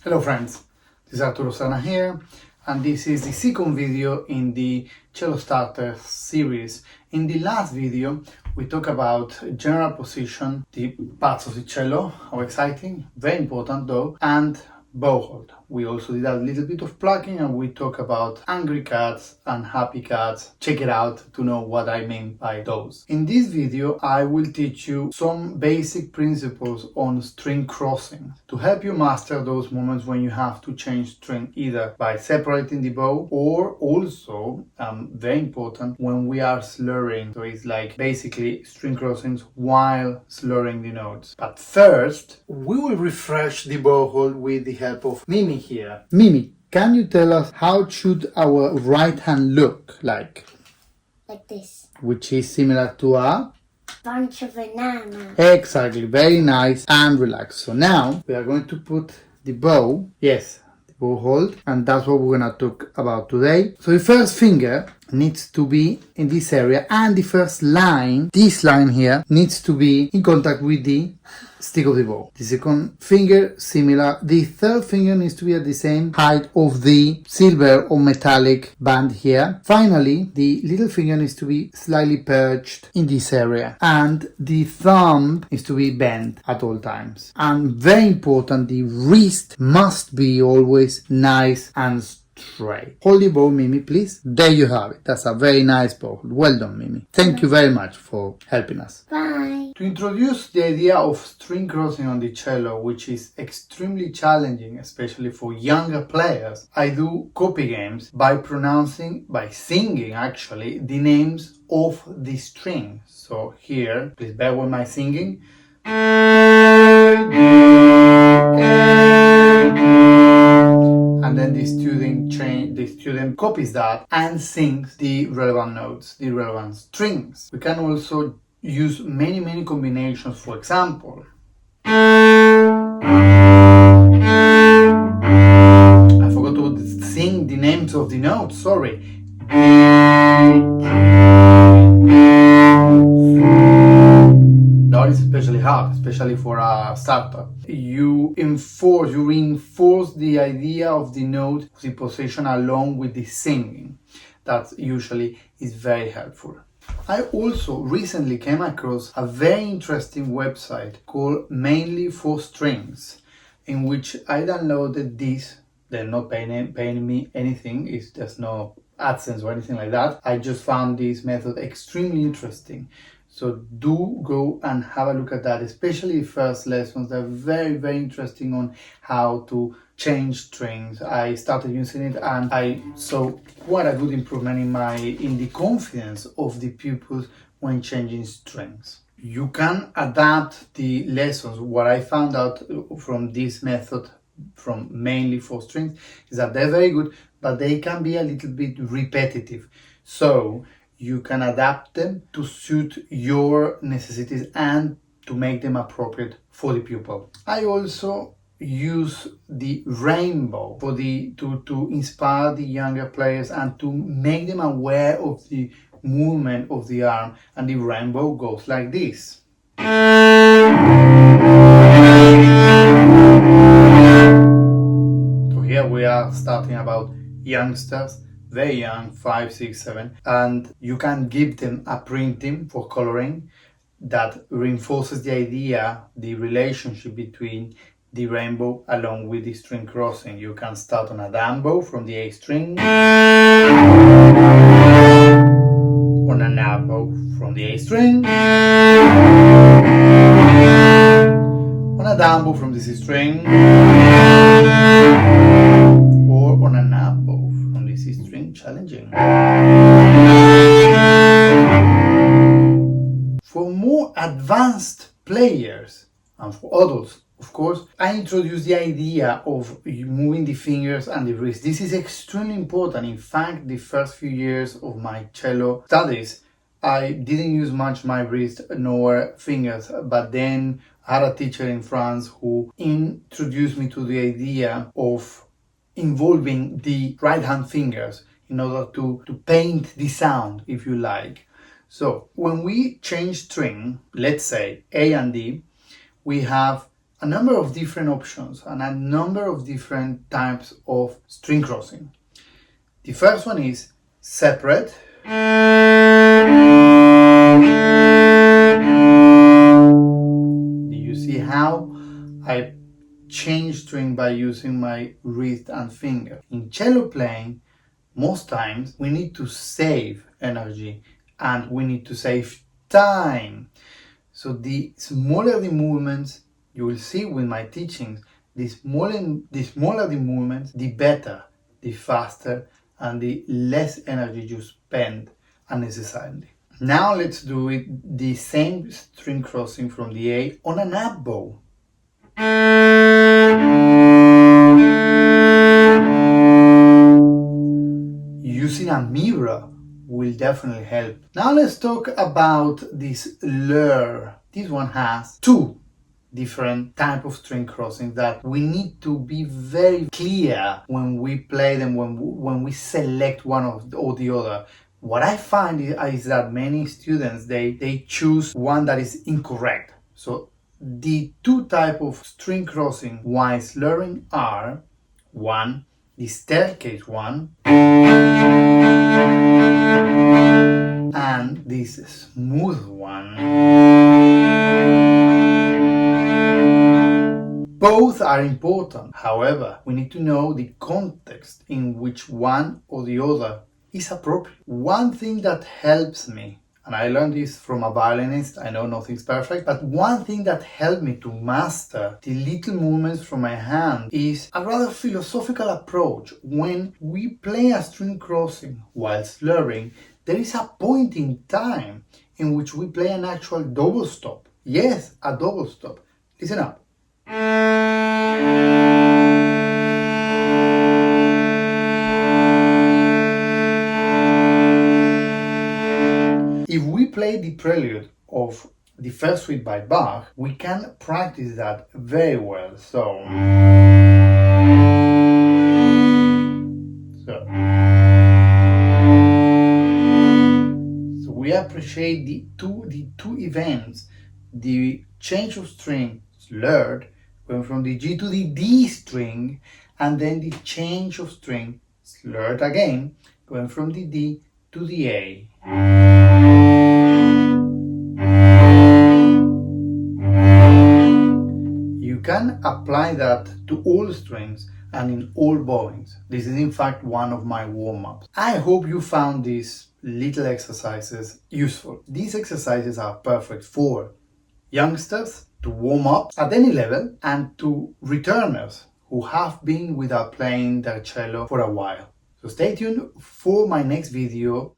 Hello friends, this is Arturo here, and this is the second video in the Cello Starter series. In the last video we talked about general position, the parts of the cello, how exciting, very important though, and bow hold. We also did a little bit of plucking and we talk about angry cats and happy cats. Check it out to know what I mean by those. In this video I will teach you some basic principles on string crossing to help you master those moments when you have to change string, either by separating the bow or also, very important, when we are slurring. So it's like basically string crossings while slurring the notes. But first we will refresh the bow hold with the help of Mimi here. Mimi, can you tell us how should our right hand look like? Like this. Which is similar to a Bunch of bananas. Exactly, very nice and relaxed. So now we are going to put the bow, yes, the bow hold, and that's what we're gonna talk about today. So the first finger needs to be in this area, and the first line, this line here, needs to be in contact with the stick of the bow. The second finger similar. The third finger needs to be at the same height of the silver or metallic band here. Finally, the little finger needs to be slightly perched in this area, and the thumb needs to be bent at all times. And very important, the wrist must be always nice and straight. Hold the bow, Mimi, please. There you have it. That's a very nice bow. Well done, Mimi. Thank you very much for helping us. Bye. To introduce the idea of string crossing on the cello, which is extremely challenging, especially for younger players, I do copy games by singing actually, the names of the string. So here, please bear with my singing. And then the student copies that and sings the relevant notes, the relevant strings. We can also use many combinations. For example, I forgot to sing the names of the notes, sorry. That is especially hard, especially for a starter. You reinforce the idea of the note, the position along with the singing. That usually is very helpful. I also recently came across a very interesting website called Mainly for Strings, in which I downloaded this. They're not paying me anything, there's no AdSense or anything like that. I just found this method extremely interesting. So do go and have a look at that, especially first lessons. They're very interesting on how to change strings. I started using it and I saw quite a good improvement in the confidence of the pupils when changing strings. You can adapt the lessons. What I found out from this method, from Mainly for Strings, is that they're very good, but they can be a little bit repetitive. So you can adapt them to suit your necessities and to make them appropriate for the pupil. I also use the rainbow to inspire the younger players and to make them aware of the movement of the arm, and the rainbow goes like this. So here we are starting about youngsters, very young, 5, 6, 7, and you can give them a printing for coloring that reinforces the idea, the relationship between the rainbow along with the string crossing. You can start on a down bow from the A string, on an up bow from the A string, on a down bow from the C string, or on an up bow from the C string, challenging. For more advanced players and for adults, of course, I introduced the idea of moving the fingers and the wrist. This is extremely important. In fact, the first few years of my cello studies, I didn't use much my wrist nor fingers, but then I had a teacher in France who introduced me to the idea of involving the right hand fingers in order to paint the sound, if you like. So when we change string, let's say A and D, we have a number of different options and a number of different types of string crossing. The first one is separate. Do you see how I change string by using my wrist and finger? In cello playing, most times we need to save energy and we need to save time. So the smaller the movements, you will see with my teachings, the smaller the movements, the better, the faster, and the less energy you spend unnecessarily. Now let's do it the same string crossing from the A on an up bow. Using a mirror will definitely help. Now let's talk about this Slurred. This one has two different type of string crossing that we need to be very clear when we play them, when we select one or the other. What I find is that many students, they choose one that is incorrect. So the two type of string crossing while slurring are: one, the staircase one, and this smooth one. Both are important. However, we need to know the context in which one or the other is appropriate. One thing that helps me, and I learned this from a violinist, I know nothing's perfect, but one thing that helped me to master the little movements from my hand is a rather philosophical approach. When we play a string crossing while slurring, there is a point in time in which we play an actual double stop. Yes, a double stop. Listen up. If we play the prelude of the first suite by Bach, we can practice that very well. So we appreciate the two events, the change of string, slurred, going from the G to the D string, and then the change of string, slurred again, going from the D to the A. You can apply that to all strings and in all bowings. This is in fact one of my warm-ups. I hope you found these little exercises useful. These exercises are perfect for youngsters to warm up at any level and to returners who have been without playing their cello for a while. So stay tuned for my next video